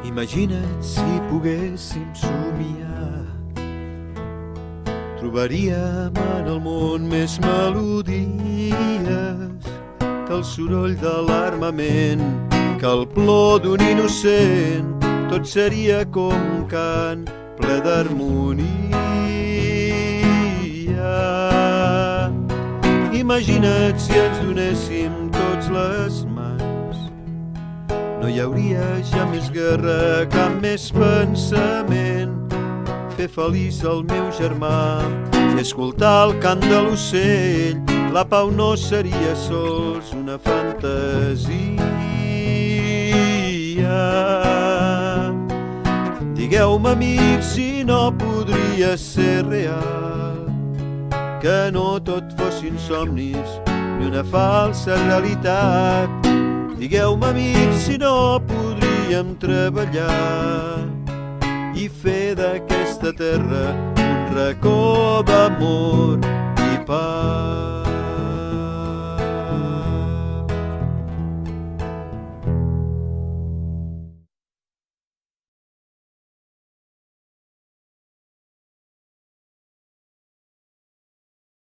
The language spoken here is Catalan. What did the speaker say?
Imagina't si poguéssim somiar, trobaríem en el món més melodies que el soroll de l'armament, que el plor d'un innocent. Tot seria com un cant ple d'harmonia. Imagina't si ens donéssim tots les mans, no hi hauria ja més guerra, cap més pensament. Fer feliç el meu germà i escoltar el cant de l'ocell, la pau no seria sols una fantasia. Digueu-me, amics, si no podria ser real, que no tot fossin somnis ni una falsa realitat. Digueu-me, amics, si no podríem treballar i fer d'aquesta terra un racó d'amor i pau.